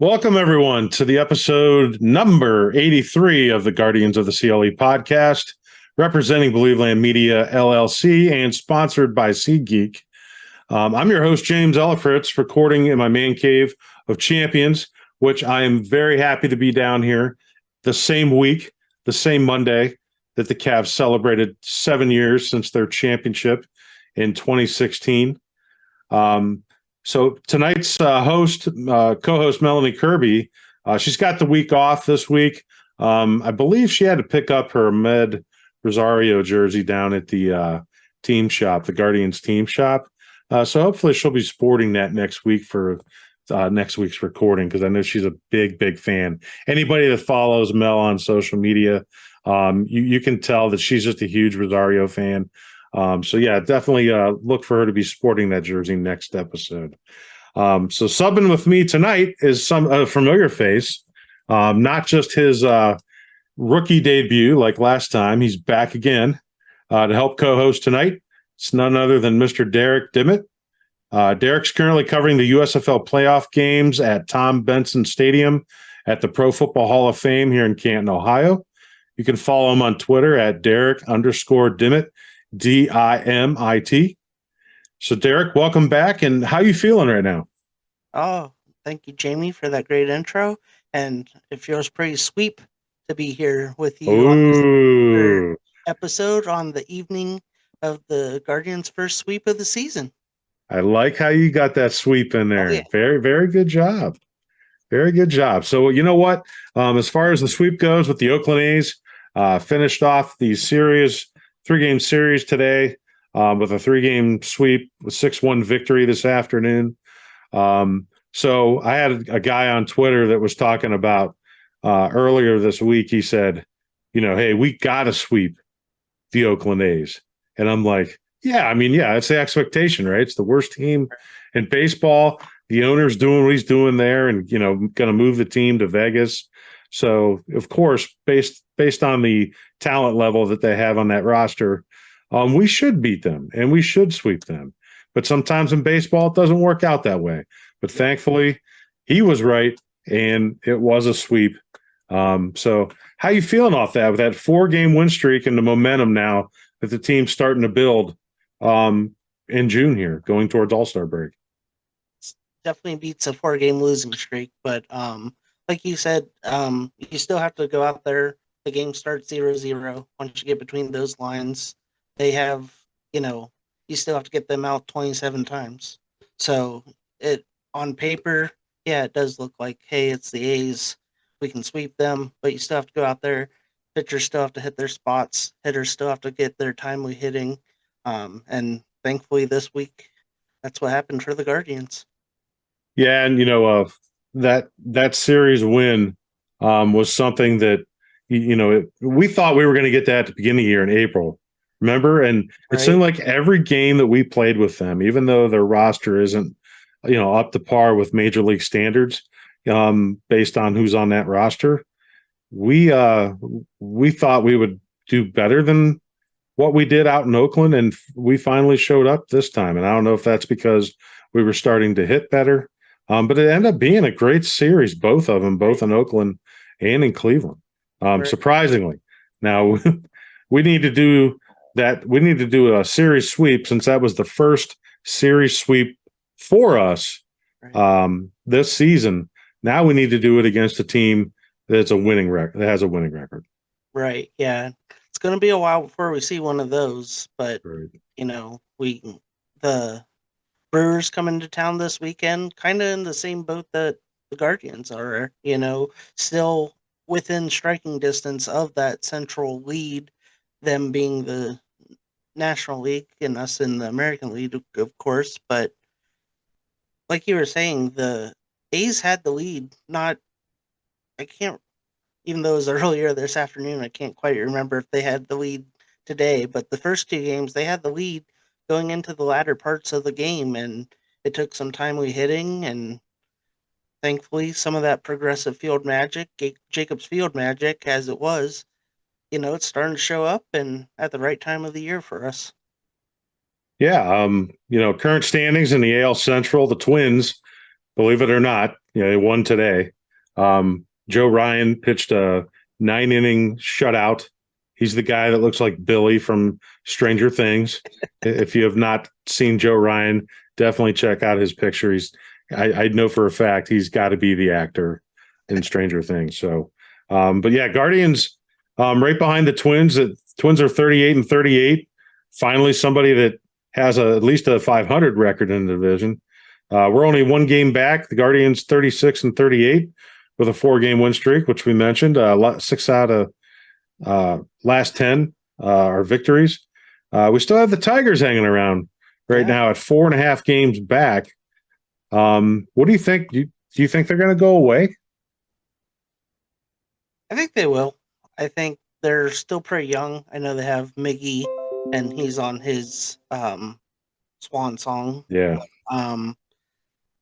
Welcome, everyone, to the episode number 83 of the Guardians of the CLE podcast, representing Believeland Media, LLC, and sponsored by SeatGeek. I'm your host, James Ellifritz, recording in my man cave of champions, which I am very happy to be down here the same week, the same Monday that the Cavs celebrated 7 years since their championship in 2016. So tonight's co-host Melanie Kirby, she's got the week off this week. I believe she had to pick up her Med Rosario jersey down at the team shop, the Guardians team shop. So hopefully she'll be sporting that next week for next week's recording, because I know she's a big fan. Anybody that follows Mel on social media, you can tell that she's just a huge Rosario fan. So yeah, definitely look for her to be sporting that jersey next episode. So subbing with me tonight is some familiar face, not just his rookie debut like last time. He's back again to help co-host tonight. It's none other than Mr. Derek Dimit. Derek's currently covering the USFL playoff games at Tom Benson Stadium at the Pro Football Hall of Fame here in Canton, Ohio. You can follow him on Twitter at Derek_Dimit. Dimit. So Derek, welcome back, and how you feeling right now? Oh, thank you, Jamie, for that great intro. And it feels pretty sweet to be here with you on this episode on the evening of the Guardians' first sweep of the season. I like how you got that sweep in there. Oh, yeah. Very good job. Very good job. So you know what? As far as the sweep goes with the Oakland A's, finished off the series. 3-game series today with a 3-game sweep with 6-1 victory this afternoon. So I had a guy on Twitter that was talking about earlier this week. He said, hey, we got to sweep the Oakland A's. And I'm like, yeah, it's the expectation, right? It's the worst team in baseball. The owner's doing what he's doing there and, going to move the team to Vegas. So, of course, based on the talent level that they have on that roster, we should beat them and we should sweep them. But sometimes in baseball, it doesn't work out that way. But thankfully, he was right, and it was a sweep. So how you feeling off that with that 4-game win streak and the momentum now that the team's starting to build in June here, going towards All-Star break? Definitely beats a 4-game losing streak, but like you said, you still have to go out there. The game starts 0-0. Once you get between those lines, they have, you still have to get them out 27 times. So it on paper, yeah, it does look like, hey, it's the A's. We can sweep them, but you still have to go out there. Pitchers still have to hit their spots. Hitters still have to get their timely hitting. And thankfully this week, that's what happened for the Guardians. Yeah, and that series win was something that we thought we were going to get that at the beginning of the year in April. Remember? And it seemed like every game that we played with them, even though their roster isn't up to par with major league standards, based on who's on that roster, we thought we would do better than what we did out in Oakland, and we finally showed up this time. And I don't know if that's because we were starting to hit better. But it ended up being a great series, both of them, both in Oakland and in Cleveland. Surprisingly. Now, we need to do that. We need to do a series sweep, since that was the first series sweep for us this season. Now we need to do it against a team that's a winning record, that has a winning record. Right. Yeah. It's going to be a while before we see one of those, but the Brewers coming to town this weekend, kind of in the same boat that the Guardians are, still within striking distance of that central lead, them being the National League and us in the American League, of course. But like you were saying, the A's had the lead. Even though it was earlier this afternoon, I can't quite remember if they had the lead today, but the first 2 games, they had the lead going into the latter parts of the game, and it took some timely hitting, and thankfully some of that progressive field magic, Jacobs field magic as it was, it's starting to show up and at the right time of the year for us. Yeah, current standings in the AL Central, the Twins, believe it or not, They won today. Joe Ryan pitched a 9-inning shutout. He's the guy that looks like Billy from Stranger Things. If you have not seen Joe Ryan, definitely check out his picture. I know for a fact he's got to be the actor in Stranger Things. So, but yeah, Guardians right behind the Twins. The Twins are 38 and 38. Finally, somebody that has at least a 500 record in the division. We're only one game back. The Guardians 36 and 38 with a 4-game win streak, which we mentioned. 6 out of last 10 are victories. We still have the Tigers hanging around right now at 4.5 games back. What do you think? Do you think they're going to go away? I think they will. I think they're still pretty young. I know they have Miggy, and he's on his swan song. Yeah.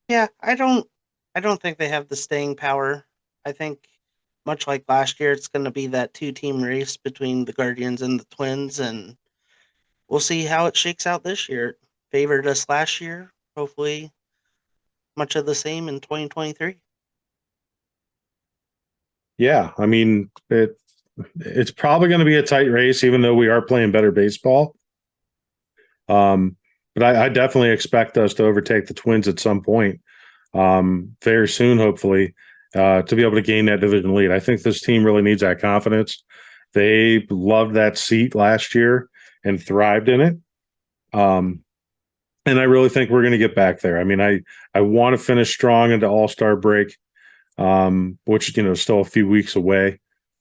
Yeah, I don't think they have the staying power. I think much like last year, it's going to be that 2-team race between the Guardians and the Twins, and we'll see how it shakes out this year. It favored us last year. Hopefully, much of the same in 2023. Yeah, I mean it's probably going to be a tight race, even though we are playing better baseball. But I definitely expect us to overtake the Twins at some point, very soon, hopefully, to be able to gain that division lead. I think this team really needs that confidence. They loved that seat last year and thrived in it. And I really think we're going to get back there. I mean, I want to finish strong into All-Star break, which, is still a few weeks away.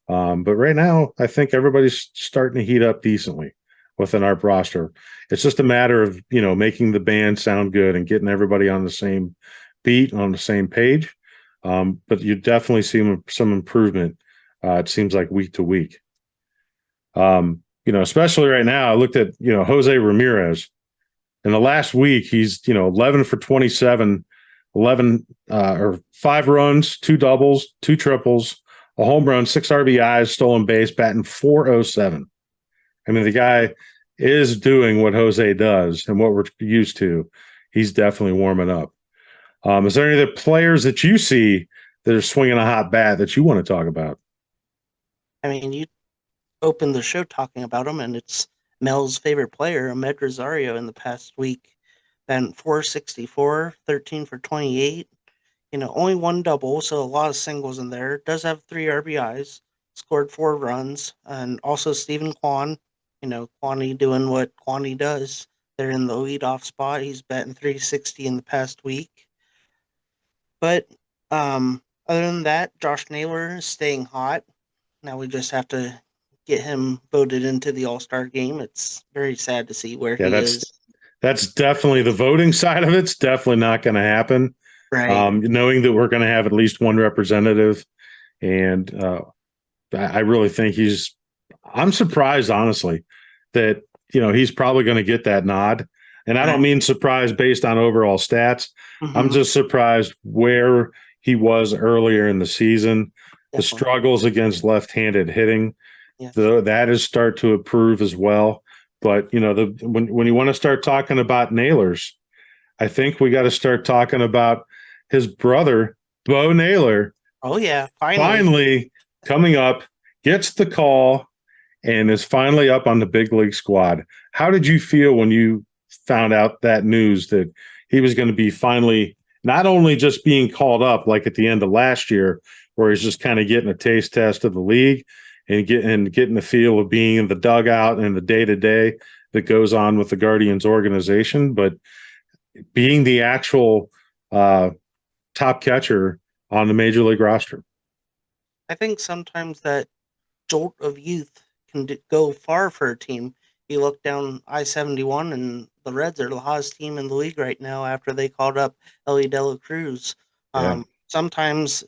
But right now, I think everybody's starting to heat up decently within our roster. It's just a matter of, making the band sound good and getting everybody on the same beat, on the same page. But you definitely see some improvement. It seems like week to week. Especially right now, I looked at, Jose Ramirez. In the last week, he's, 11 for 27, 11 or 5 runs, 2 doubles, 2 triples, a home run, 6 RBIs, stolen base, batting .407. I mean, the guy is doing what Jose does and what we're used to. He's definitely warming up. Is there any other players that you see that are swinging a hot bat that you want to talk about? I mean, you opened the show talking about him, and it's Mel's favorite player, Ahmed Rosario, in the past week. Been 464, 13 for 28. Only 1 double, so a lot of singles in there. Does have 3 RBIs, scored 4 runs, and also Stephen Kwan. Kwani doing what Kwani does. They're in the leadoff spot. He's batting .360 in the past week. But other than that, Josh Naylor is staying hot. Now we just have to get him voted into the All-Star game. It's very sad to see where he is. That's definitely the voting side of it's definitely not going to happen. Right. Knowing that we're going to have at least one representative, and I really think I'm surprised, honestly, that he's probably going to get that nod. And I don't mean surprised based on overall stats. Mm-hmm. I'm just surprised where he was earlier in the season. Definitely. The struggles against left-handed hitting, that is start to improve as well. But when you want to start talking about Naylors, I think we got to start talking about his brother, Bo Naylor. Oh yeah, finally coming up, gets the call, and is finally up on the big league squad. How did you feel when you found out that news that he was going to be finally not only just being called up like at the end of last year, where he's just kind of getting a taste test of the league and getting the feel of being in the dugout and the day-to-day that goes on with the Guardians organization, but being the actual top catcher on the major league roster? I think sometimes that jolt of youth can go far for a team. You look down I-71, and the Reds are the hottest team in the league right now after they called up Ellie De La Cruz. Sometimes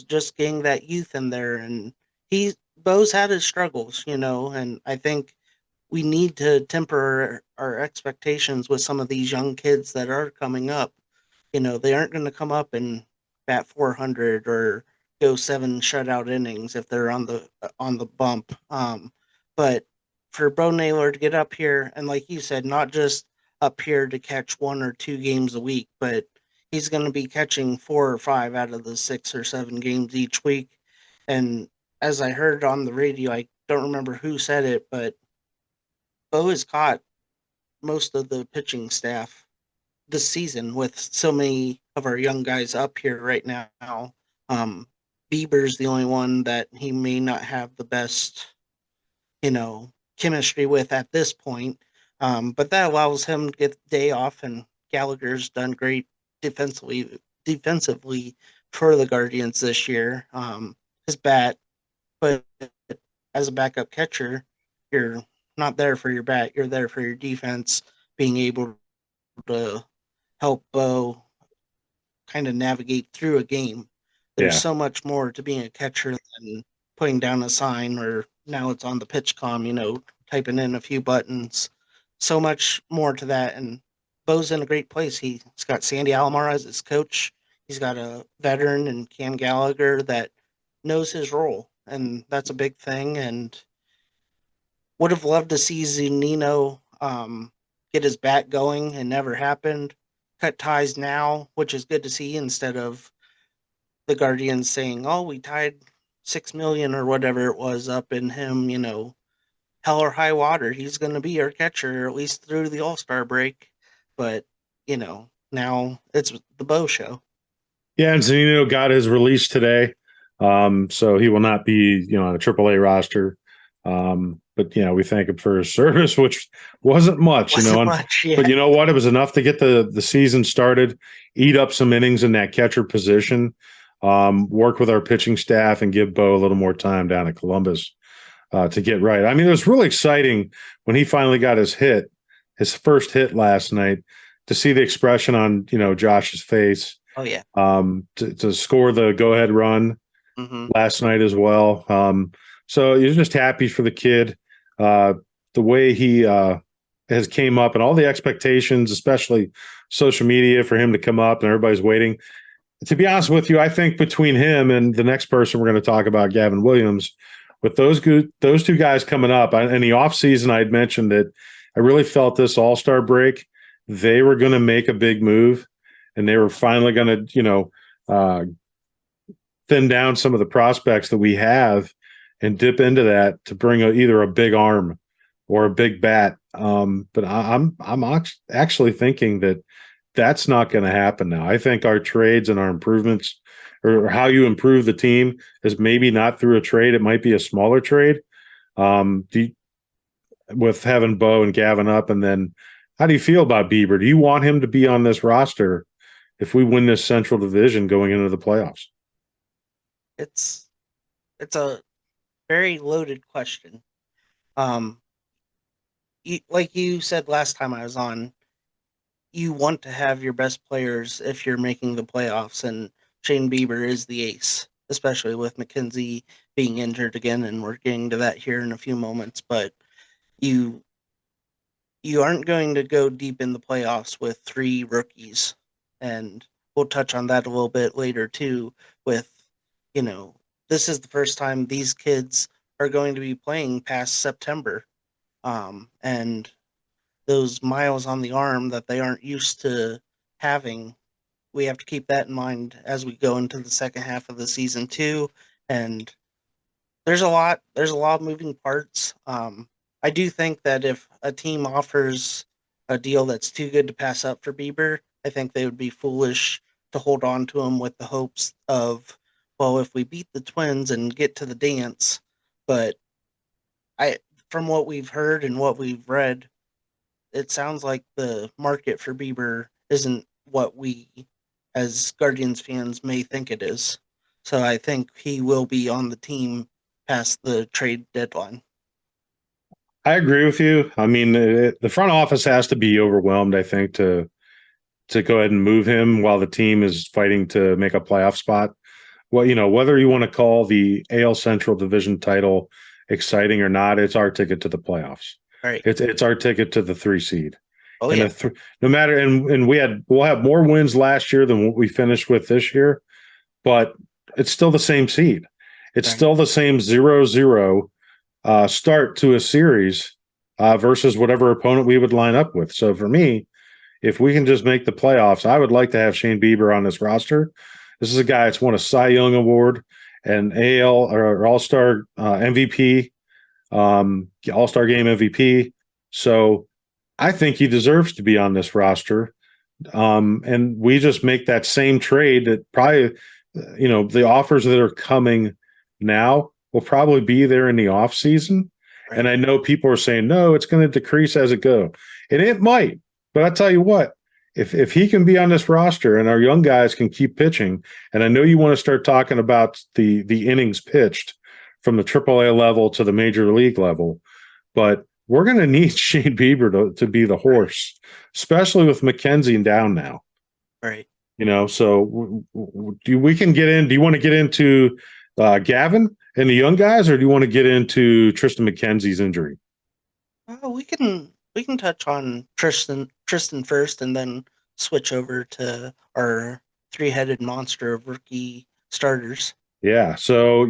just getting that youth in there, and Bo's had his struggles, and I think we need to temper our expectations with some of these young kids that are coming up. They aren't going to come up and bat 400 or go 7 shutout innings if they're on the bump. But for Bo Naylor to get up here and, like you said, not just up here to catch 1 or 2 games a week, but he's going to be catching 4 or 5 out of the 6 or 7 games each week. And as I heard on the radio, I don't remember who said it, but Bo has caught most of the pitching staff this season with so many of our young guys up here right now. Um, Bieber's the only one that he may not have the best, chemistry with at this point. But that allows him to get the day off, and Gallagher's done great defensively for the Guardians this year. His bat, but as a backup catcher, you're not there for your bat, you're there for your defense, being able to help Bo kind of navigate through a game. There's Yeah. so much more to being a catcher than putting down a sign, or now it's on the pitch comm, typing in a few buttons. So much more to that. And Bo's in a great place. He's got Sandy Alomar as his coach. He's got a veteran and Cam Gallagher that knows his role. And that's a big thing. And would have loved to see Zunino get his bat going. It never happened. Cut ties now, which is good to see, instead of the Guardians saying, "Oh, we tied 6 million or whatever it was up in him." Hell or high water, he's going to be our catcher at least through the All-Star break. But now it's the Bo show. Yeah, and Zanino got his release today. So he will not be, on a AAA roster. But we thank him for his service, which wasn't much, Wasn't much, yeah. But you know what? It was enough to get the season started, eat up some innings in that catcher position, work with our pitching staff, and give Bo a little more time down at Columbus to get right. I mean, it was really exciting when he finally got his first hit last night, to see the expression on Josh's face. Oh yeah. To score the go-ahead run last night as well. So you're just happy for the kid, the way he has came up, and all the expectations, especially social media, for him to come up, and everybody's waiting. To be honest with you, I think between him and the next person we're going to talk about, Gavin Williams, with those two guys coming up in the offseason, I had mentioned that I really felt this All-Star break, they were going to make a big move, and they were finally going to, thin down some of the prospects that we have and dip into that to bring either a big arm or a big bat. But I'm actually thinking that that's not going to happen now. I think our trades and our improvements, or how you improve the team, is maybe not through a trade. It might be a smaller trade. With having Bo and Gavin up, and then how do you feel about Bieber? Do you want him to be on this roster if we win this Central Division going into the playoffs? It's a very loaded question. Like you said last time I was on, you want to have your best players if you're making the playoffs, and Shane Bieber is the ace, especially with McKenzie being injured again, and we're getting to that here in a few moments. But you aren't going to go deep in the playoffs with 3 rookies, and we'll touch on that a little bit later too. With this is the first time these kids are going to be playing past September, and those miles on the arm that they aren't used to having, we have to keep that in mind as we go into the second half of the season too. And there's a lot of moving parts. I do think that if a team offers a deal that's too good to pass up for Bieber, I think they would be foolish to hold on to him with the hopes of, well, if we beat the Twins and get to the dance. But from what we've heard and what we've read, it sounds like the market for Bieber isn't what we as Guardians fans may think it is. So I think he will be on the team past the trade deadline. I agree with you. I mean, the front office has to be overwhelmed, I think, to go ahead and move him while the team is fighting to make a playoff spot. Well, whether you want to call the AL Central Division title exciting or not, it's our ticket to the playoffs. Right. It's our ticket to the 3 seed. Oh, and yeah. No matter, and we'll have more wins last year than what we finished with this year, but it's still the same seed. It's still the same 0-0 start to a series versus whatever opponent we would line up with. So for me, if we can just make the playoffs, I would like to have Shane Bieber on this roster. This is a guy that's won a Cy Young Award and AL or All-Star MVP, All-Star Game MVP. So I think he deserves to be on this roster. And we just make that same trade that probably, the offers that are coming now will probably be there in the off season. Right. And I know people are saying, no, it's going to decrease as it goes. And it might. But I tell you what, if he can be on this roster and our young guys can keep pitching, and I know you want to start talking about the innings pitched from the AAA level to the major league level, but we're going to need Shane Bieber to be the horse, especially with McKenzie down now. Right. So we can get in. Do you want to get into Gavin and the young guys, or do you want to get into Triston McKenzie's injury? We can touch on Triston first, and then switch over to our three-headed monster of rookie starters. Yeah. So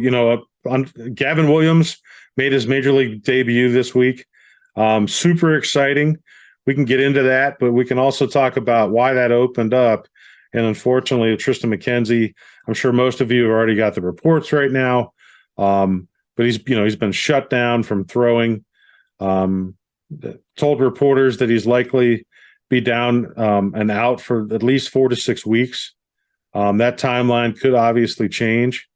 Gavin Williams made his major league debut this week. Super exciting. We can get into that, but we can also talk about why that opened up. And unfortunately, Triston McKenzie, I'm sure most of you have already got the reports right now. But he's been shut down from throwing. Told reporters that he's likely be down and out for at least 4 to 6 weeks. That timeline could obviously change.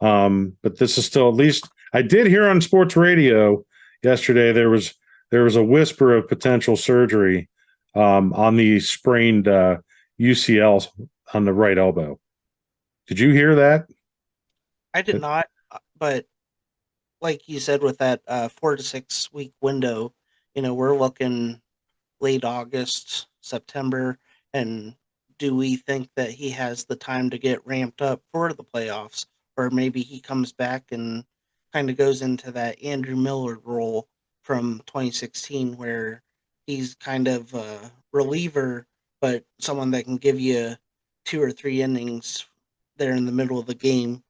But this is still, at least I did hear on sports radio yesterday, there was a whisper of potential surgery on the sprained UCL on the right elbow. Did you hear that? I did not, but like you said, with that 4 to 6 week window, we're looking late August, September, and do we think that he has the time to get ramped up for the playoffs, or maybe he comes back and kind of goes into that Andrew Miller role from 2016, where he's kind of a reliever, but someone that can give you 2 or 3 innings there in the middle of the game.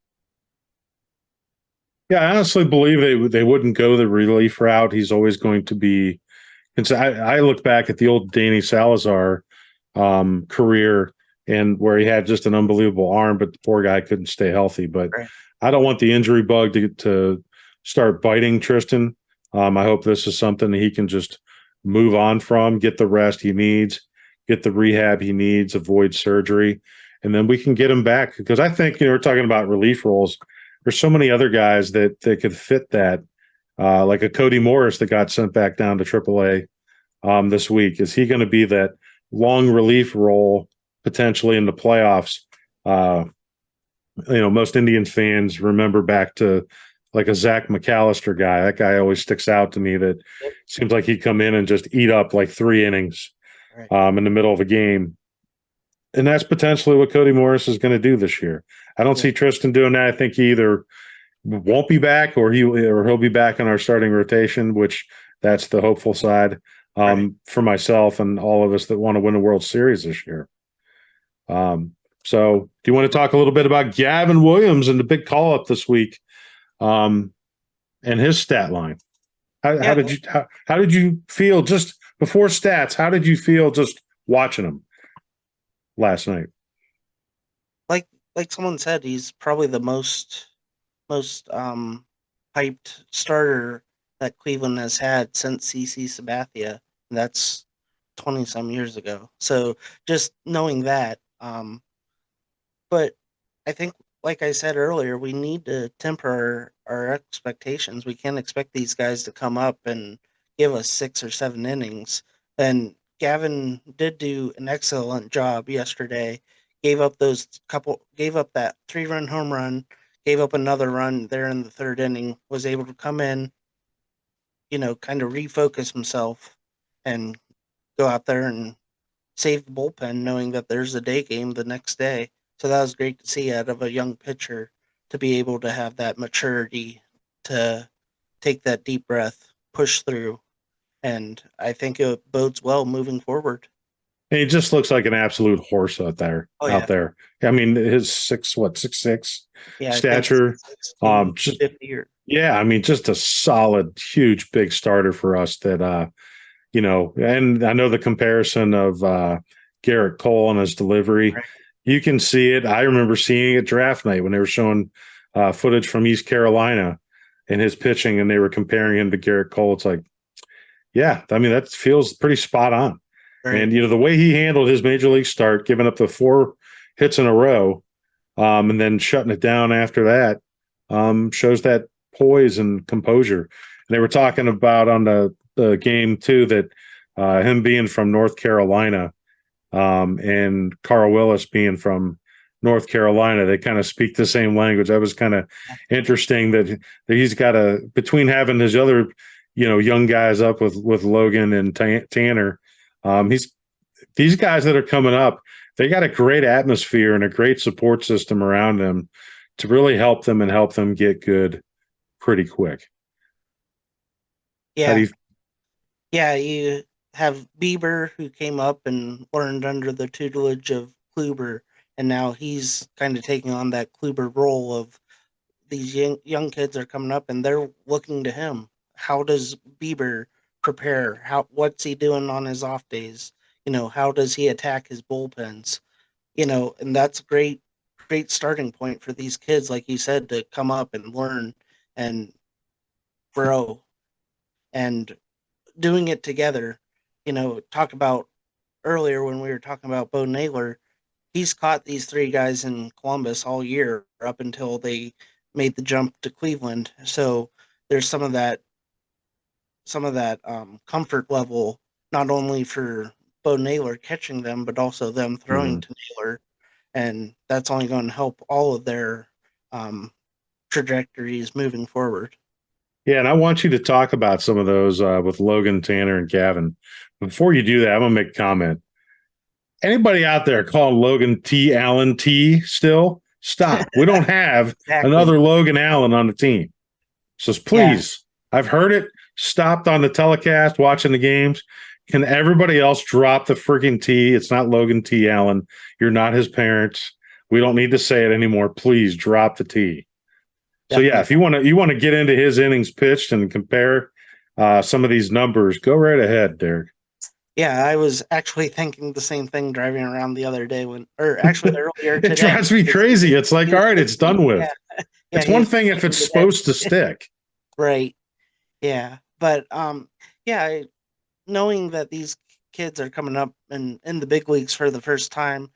Yeah, I honestly believe they wouldn't go the relief route. He's always going to be. And I look back at the old Danny Salazar career, and where he had just an unbelievable arm, but the poor guy couldn't stay healthy. But right. I don't want the injury bug to start biting Triston. I hope this is something that he can just move on from, get the rest he needs, get the rehab he needs, avoid surgery, and then we can get him back. Because I think, we're talking about relief roles. There's so many other guys that could fit that, like a Cody Morris that got sent back down to AAA this week. Is he going to be that long relief role potentially in the playoffs? Most Indians fans remember back to like a Zach McAllister guy. That guy always sticks out to me. That seems like he'd come in and just eat up like 3 innings in the middle of a game. And that's potentially what Cody Morris is going to do this year. I don't see Triston doing that. I think he either won't be back or he'll be back in our starting rotation, which that's the hopeful side for myself and all of us that want to win a World Series this year. So do you want to talk a little bit about Gavin Williams and the big call up this week and his stat line? How did you feel just before stats? How did you feel just watching him last night? Like someone said, he's probably the most hyped starter that Cleveland has had since CC Sabathia. And that's 20-some years ago. So just knowing that, but I think, like I said earlier, we need to temper our expectations. We can't expect these guys to come up and give us 6 or 7 innings. And Gavin did do an excellent job yesterday. Gave up that 3-run home run, gave up another run there in the 3rd inning, was able to come in, kind of refocus himself and go out there and save the bullpen, knowing that there's a day game the next day. So that was great to see out of a young pitcher, to be able to have that maturity to take that deep breath, push through. And I think it bodes well moving forward. And he just looks like an absolute horse out there. I mean, his 6'6" stature. Just a solid, huge, big starter for us that and I know the comparison of Garrett Cole and his delivery. Right. You can see it. I remember seeing it draft night when they were showing footage from East Carolina and his pitching, and they were comparing him to Garrett Cole. It's like, yeah, I mean, that feels pretty spot on. Right. And, the way he handled his major league start, giving up the 4 hits in a row, and then shutting it down after that, shows that poise and composure. And they were talking about on the game, too, that him being from North Carolina and Carl Willis being from North Carolina, they kind of speak the same language. That was kind of interesting that he's got between having his other, young guys up with Logan and Tanner. These guys that are coming up, they got a great atmosphere and a great support system around them to really help them and help them get good pretty quick. Yeah. You have Bieber, who came up and learned under the tutelage of Kluber, and now he's kind of taking on that Kluber role of these young kids are coming up and they're looking to him. How does Bieber prepare? What's he doing on his off days? How does he attack his bullpens? And that's a great starting point for these kids, like you said, to come up and learn and grow and doing it together. Talk about earlier when we were talking about Bo Naylor, he's caught these 3 guys in Columbus all year up until they made the jump to Cleveland. So there's some of that comfort level, not only for Bo Naylor catching them, but also them throwing to Naylor. And that's only going to help all of their trajectories moving forward. Yeah, and I want you to talk about some of those with Logan, Tanner, and Gavin. Before you do that, I'm going to make a comment. Anybody out there calling Logan T. Allen T still? Stop. We don't have another Logan Allen on the team. So please, I've heard it, stopped on the telecast, watching the games. Can everybody else drop the freaking T? It's not Logan T. Allen. You're not his parents. We don't need to say it anymore. Please drop the T. So yeah, if you want to get into his innings pitched and compare some of these numbers, go right ahead, Derek. Yeah, I was actually thinking the same thing driving around the other day earlier today. It drives me crazy. It's like, all right, it's done with. Yeah, it's one thing if it's supposed to stick. Right. Yeah. But knowing that these kids are coming up in the big leagues for the first time,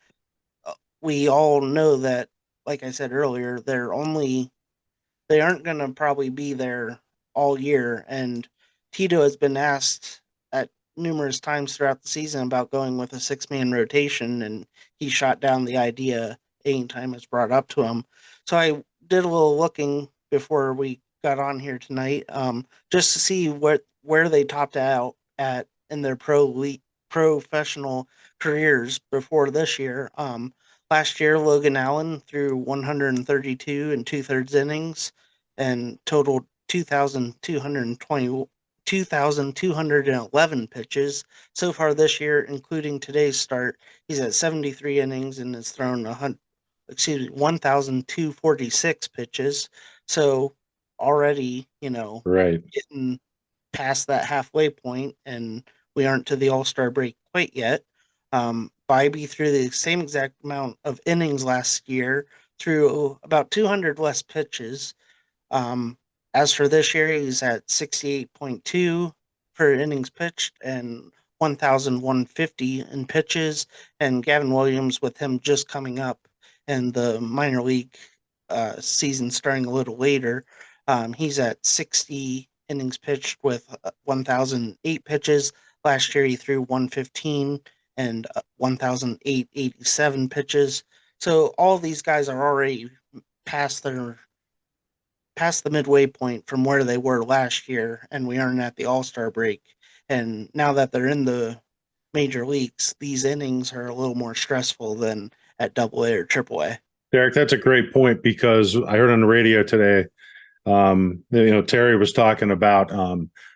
we all know that, like I said earlier, they aren't going to probably be there all year. And Tito has been asked at numerous times throughout the season about going with a 6-man rotation, and he shot down the idea anytime it's brought up to him. So I did a little looking before we got on here tonight, just to see where they topped out at in their professional careers before this year. Last year, Logan Allen threw 132 and 2/3 innings and totaled 2,211 pitches. So far this year, including today's start, he's at 73 innings and has thrown 1,246 pitches. So already, right, getting past that halfway point, and we aren't to the All-Star break quite yet. Bybee threw the same exact amount of innings last year, threw about 200 less pitches. As for this year, he's at 68.2 per innings pitched and 1,150 in pitches. And Gavin Williams, with him just coming up and the minor league season starting a little later, he's at 60 innings pitched with 1,008 pitches. Last year, he threw 115 and 1,887 pitches. So all these guys are already past the midway point from where they were last year, and we aren't at the All-Star break. And now that they're in the major leagues, these innings are a little more stressful than at AA or AAA. Derek, that's a great point, because I heard on the radio today, Terry was talking about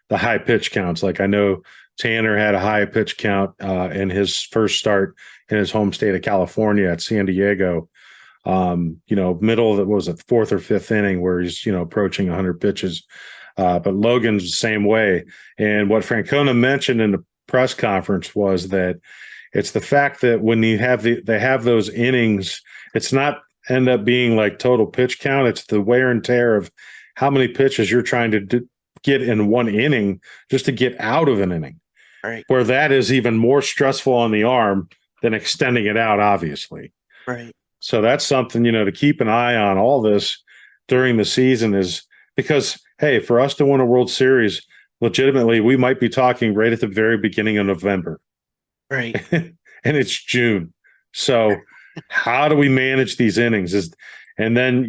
the high pitch counts. Like, I know Tanner had a high pitch count in his first start in his home state of California at San Diego. Middle of the, 4th or 5th inning, where he's, approaching 100 pitches. But Logan's the same way. And what Francona mentioned in the press conference was that it's the fact that when you have they have those innings, it's not end up being like total pitch count. It's the wear and tear of how many pitches you're trying to get in one inning just to get out of an inning. Right. Where that is even more stressful on the arm than extending it out, obviously. Right. So that's something, to keep an eye on all this during the season is because, hey, for us to win a World Series, legitimately, we might be talking right at the very beginning of November. Right. And it's June. So how do we manage these innings? And then,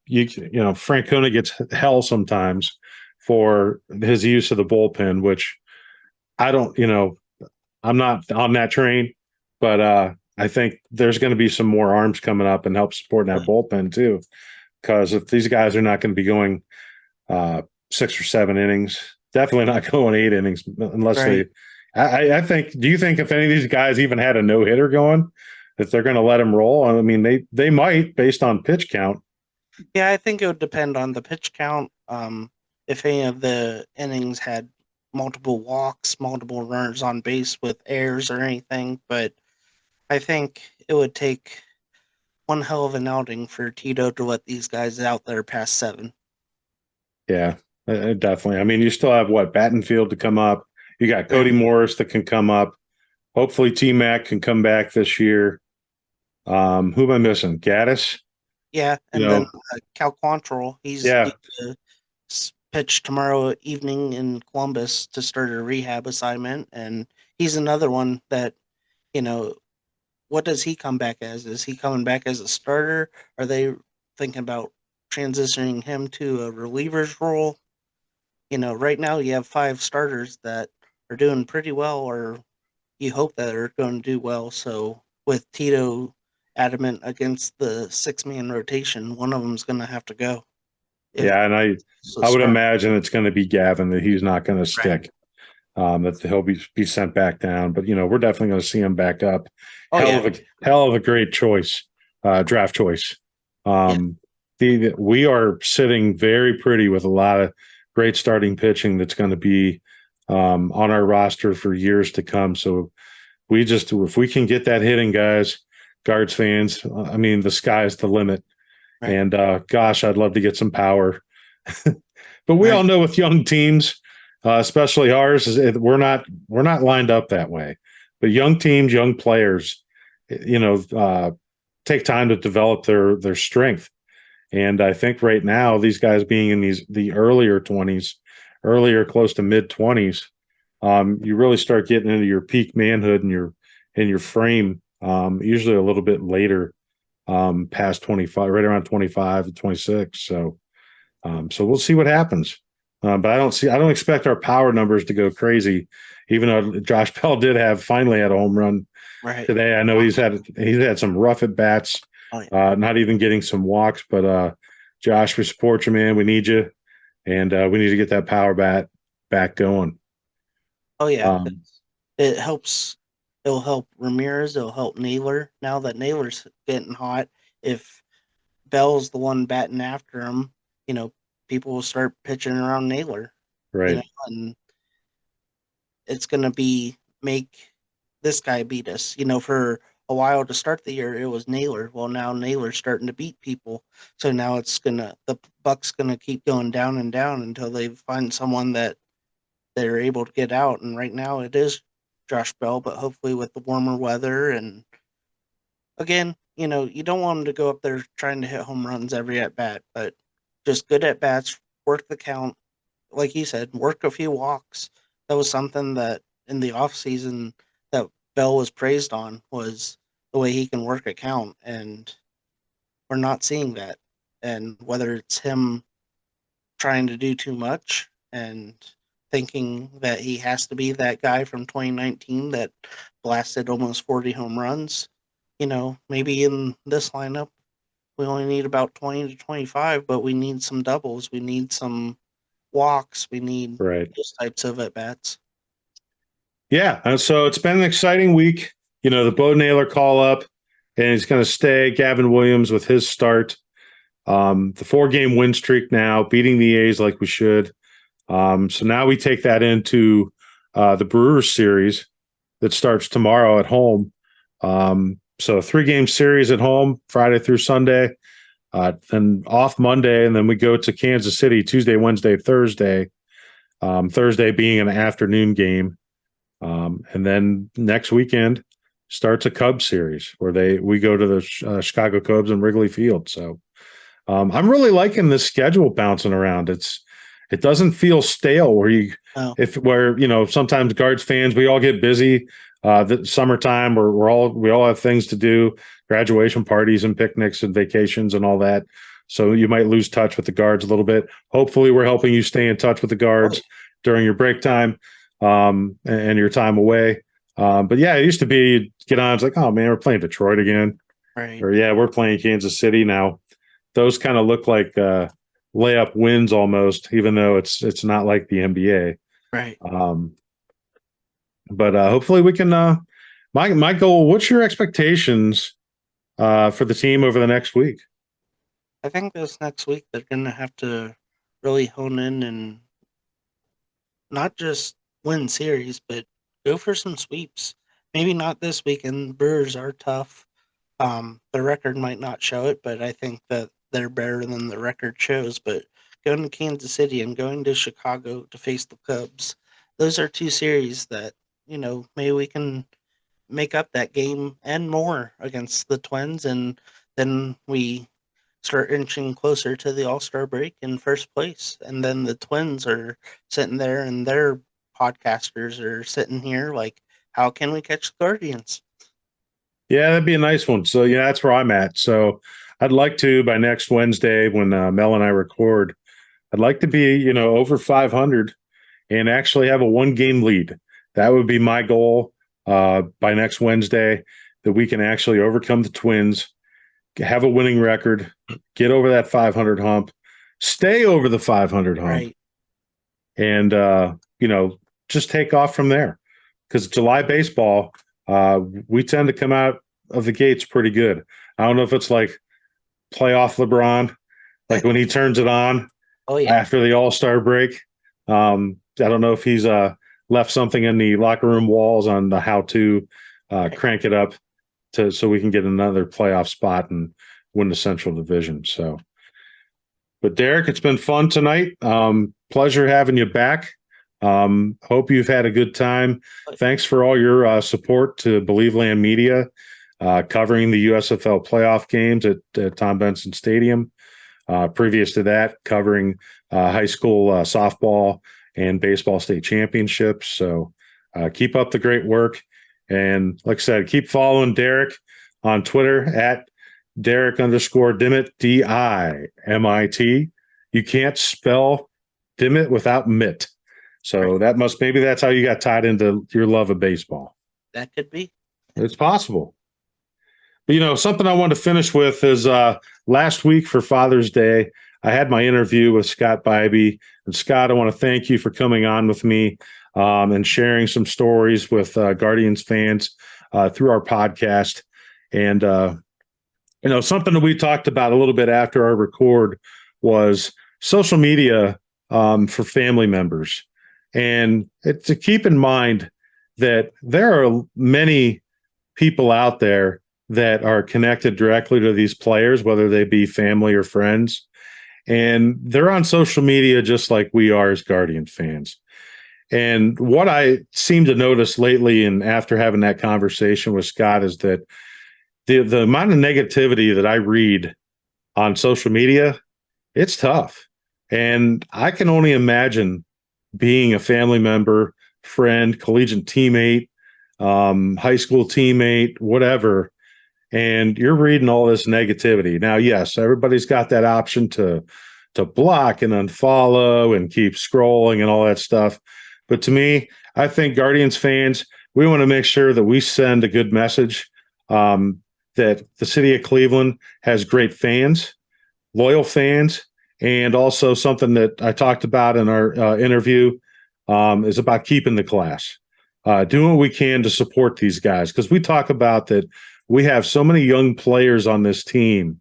Francona gets hell sometimes for his use of the bullpen, which I don't, I'm not on that train, but I think there's going to be some more arms coming up and help supporting that bullpen too. Because if these guys are not going to be going 6 or 7 innings, definitely not going 8 innings unless Right. I think. Do you think if any of these guys even had a no hitter going, that they're going to let them roll? I mean, they might based on pitch count. Yeah, I think it would depend on the pitch count. If any of the innings had multiple walks, multiple runners on base with errors or anything, but I think it would take one hell of an outing for Tito to let these guys out there past 7. Yeah, definitely. I mean, you still have Battenfield to come up. You got Cody Morris that can come up. Hopefully, T-Mac can come back this year. Who am I missing? Gaddis? Yeah, and then Cal Quantrill, he's due to pitch tomorrow evening in Columbus to start a rehab assignment, and he's another one that, what does he come back as? Is he coming back as a starter? Are they thinking about transitioning him to a reliever's role? Right now you have 5 starters that are doing pretty well, or you hope that are going to do well. So with Tito adamant against the 6-man rotation, one of them's going to have to go. Yeah, and I would imagine it's going to be Gavin, that he's not going to stick. That he'll be sent back down. But we're definitely going to see him back up. Hell of a great choice, draft choice. We are sitting very pretty with a lot of great starting pitching that's going to be on our roster for years to come. So if we can get that hitting, guys, Guards fans, I mean, the sky's the limit. Right. And gosh, I'd love to get some power. But we all know with young teams, especially ours, we're not lined up that way. But young teams, young players, take time to develop their strength. And I think right now, these guys being in the earlier 20s, close to mid 20s, you really start getting into your peak manhood and your frame. Usually a little bit later, past 25, right around 25 to 26. So we'll see what happens. But I don't expect our power numbers to go crazy, even though Josh Bell finally had a home run today. I know he's had some rough at bats, not even getting some walks, but Josh, we support you, man. We need you. And we need to get that power bat back going. Oh yeah. It helps. It'll help Ramirez. It'll help Naylor. Now that Naylor's getting hot, if Bell's the one batting after him, people will start pitching around Naylor. Right. And it's going to make this guy beat us. For a while to start the year, it was Naylor. Well, now Naylor's starting to beat people. So now the buck's going to keep going down and down until they find someone that they're able to get out. And right now it is Josh Bell, but hopefully with the warmer weather. And again, you don't want him to go up there trying to hit home runs every at bat, but just good at bats, work the count. Like you said, work a few walks. That was something that in the off season that Bell was praised on, was the way he can work a count, and we're not seeing that. And whether it's him trying to do too much and thinking that he has to be that guy from 2019 that blasted almost 40 home runs, maybe in this lineup we only need about 20 to 25, but we need some doubles, we need some walks, we need those types of at bats. Yeah, and so it's been an exciting week. The Bo Naylor call up, and he's going to stay. Gavin Williams with his start. The 4-game win streak now, beating the A's like we should. So now we take that into the Brewers series that starts tomorrow at home. So a 3-game series at home, Friday through Sunday, then off Monday, and then we go to Kansas City Tuesday, Wednesday, Thursday. Thursday being an afternoon game. And then next weekend starts a Cubs series where we go to the Chicago Cubs in Wrigley Field. So I'm really liking this schedule bouncing around. It doesn't feel stale where sometimes Guards fans, we all get busy. The summertime, we all have things to do, graduation parties and picnics and vacations and all that. So you might lose touch with the Guards a little bit. Hopefully we're helping you stay in touch with the Guards during your break time and your time away. But yeah, it used to be get on. It's like, oh man, we're playing Detroit again. Right. Or yeah, we're playing Kansas City now. Those kind of look like layup wins almost, even though it's not like the NBA. Right. But hopefully we can. My goal. What's your expectations for the team over the next week? I think this next week they're going to have to really hone in and not just win series, but go for some sweeps. Maybe not this weekend. Brewers are tough. The record might not show it, but I think that they're better than the record shows. But going to Kansas City and going to Chicago to face the Cubs, those are 2 series that, maybe we can make up that game and more against the Twins, and then we start inching closer to the All-Star break in first place. And then the Twins are sitting there and their podcasters are sitting here like, how can we catch the Guardians? Yeah, that'd be a nice one. So yeah, that's where I'm at. So I'd like to, by next Wednesday when Mel and I record, I'd like to be, over 500 and actually have a 1-game lead. That would be my goal by next Wednesday, that we can actually overcome the Twins, have a winning record, get over that 500 hump, stay over the 500 hump, Right. and just take off from there. Because July baseball, we tend to come out of the gates pretty good. I don't know if it's like playoff LeBron, like when he turns it on after the All-Star break. I don't know if he's left something in the locker room walls on the how to crank it up so we can get another playoff spot and win the Central Division. So, but Derek, it's been fun tonight. Pleasure having you back. Hope you've had a good time. Thanks for all your support to Believe Land Media, covering the USFL playoff games at Tom Benson Stadium. Previous to that, covering high school softball and baseball state championships. So keep up the great work. And like I said, keep following Derek on Twitter at Derek_Dimit, DIMIT. You can't spell Dimit without mitt. So maybe that's how you got tied into your love of baseball. That could be. It's possible. But, something I wanted to finish with is last week for Father's Day, I had my interview with Scott Bybee. And Scott, I want to thank you for coming on with me and sharing some stories with Guardians fans through our podcast. And, something that we talked about a little bit after our record was social media for family members. And to keep in mind that there are many people out there that are connected directly to these players, whether they be family or friends. And they're on social media just like we are as Guardian fans. And what I seem to notice lately, and after having that conversation with Scott, is that the amount of negativity that I read on social media, it's tough. And I can only imagine being a family member, friend, collegiate teammate, high school teammate, whatever, and you're reading all this negativity. Now, yes, everybody's got that option to block and unfollow and keep scrolling and all that stuff. But to me, I think Guardians fans, we want to make sure that we send a good message that the city of Cleveland has great fans, loyal fans, and also something that I talked about in our interview is about keeping the class, doing what we can to support these guys. Because we talk about that we have so many young players on this team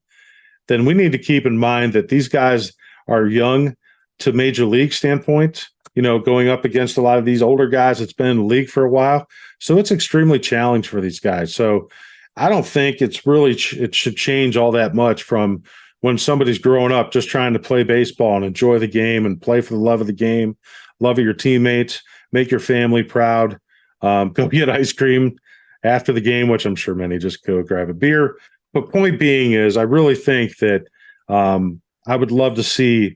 then we need to keep in mind that these guys are young to major league standpoint, going up against a lot of these older guys that's been in the league for a while. So it's extremely challenging for these guys. So I don't think it's really it should change all that much from when somebody's growing up just trying to play baseball and enjoy the game and play for the love of the game, love of your teammates, make your family proud, go get ice cream after the game, which I'm sure many just go grab a beer. But point being is, I really think that I would love to see,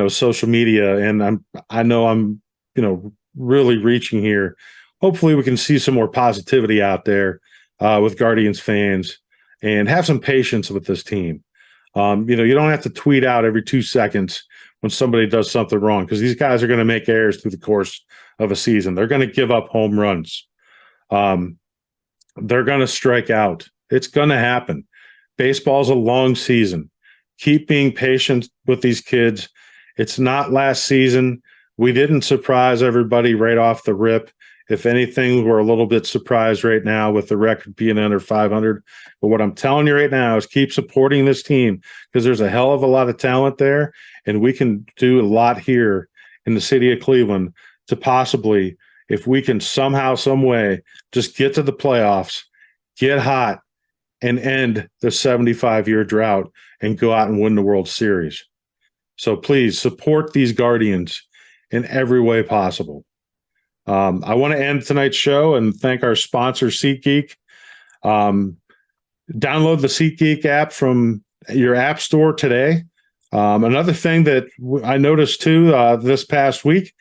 social media, and I know I'm really reaching here. Hopefully, we can see some more positivity out there with Guardians fans and have some patience with this team. You don't have to tweet out every 2 seconds when somebody does something wrong, because these guys are going to make errors through the course of a season. They're going to give up home runs. They're going to strike out. It's going to happen. Baseball's a long season. Keep being patient with these kids. It's not last season. We didn't surprise everybody right off the rip. If anything, we're a little bit surprised right now with the record being under 500. But what I'm telling you right now is keep supporting this team, because there's a hell of a lot of talent there, and we can do a lot here in the city of Cleveland to possibly, if we can somehow, some way, just get to the playoffs, get hot, and end the 75-year drought and go out and win the World Series. So please support these Guardians in every way possible. I want to end tonight's show and thank our sponsor, SeatGeek. Download the SeatGeek app from your app store today. Another thing that I noticed too this past week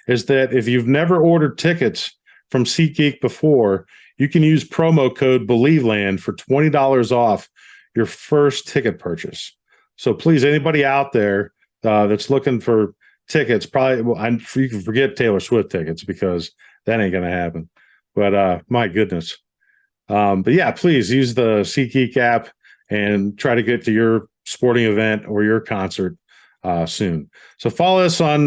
is that if you've never ordered tickets from SeatGeek before, you can use promo code BelieveLand for $20 off your first ticket purchase. So please, anybody out there that's looking for tickets, you can forget Taylor Swift tickets, because that ain't going to happen. But my goodness. But yeah, please use the SeatGeek app and try to get to your sporting event or your concert soon. So follow us on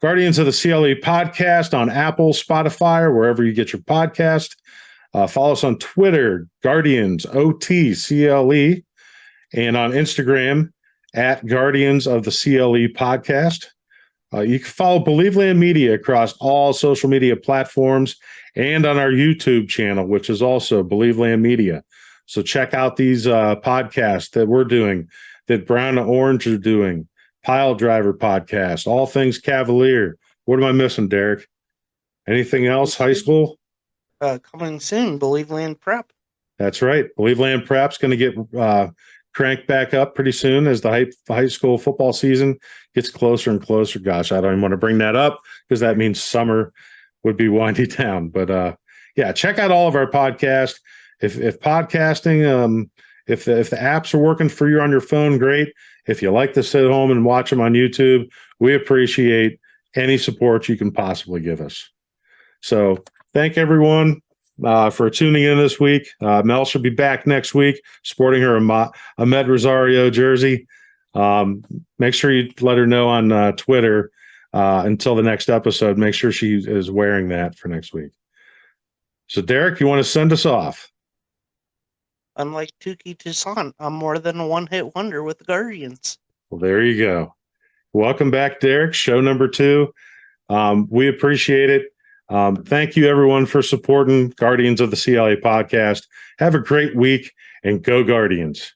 Guardians of the CLE podcast on Apple, Spotify, or wherever you get your podcast. Follow us on Twitter, Guardians OTCLE, and on Instagram at Guardians of the CLE podcast. You can follow BelieveLand Media across all social media platforms and on our YouTube channel, which is also BelieveLand Media. So check out these podcasts that we're doing, that Brown and Orange are doing, Pile Driver podcast, All Things Cavalier. What am I missing, Derek? Anything else? High school? Coming soon, BelieveLand Prep. That's right. BelieveLand Prep's going to get cranked back up pretty soon as the high school football season gets closer and closer. Gosh, I don't even want to bring that up, because that means summer would be winding down. But yeah, check out all of our podcasts. If podcasting, if the apps are working for you on your phone, great. If you like to sit at home and watch them on YouTube, we appreciate any support you can possibly give us. So thank everyone for tuning in this week. Mel should be back next week sporting her Ahmed Rosario jersey. Make sure you let her know on Twitter until the next episode. Make sure she is wearing that for next week. So, Derek, you want to send us off? Unlike Tuki Toussaint, I'm more than a one-hit wonder with the Guardians. Well, there you go. Welcome back, Derek. Show number 2. We appreciate it. Thank you, everyone, for supporting Guardians of the CLA podcast. Have a great week, and go Guardians.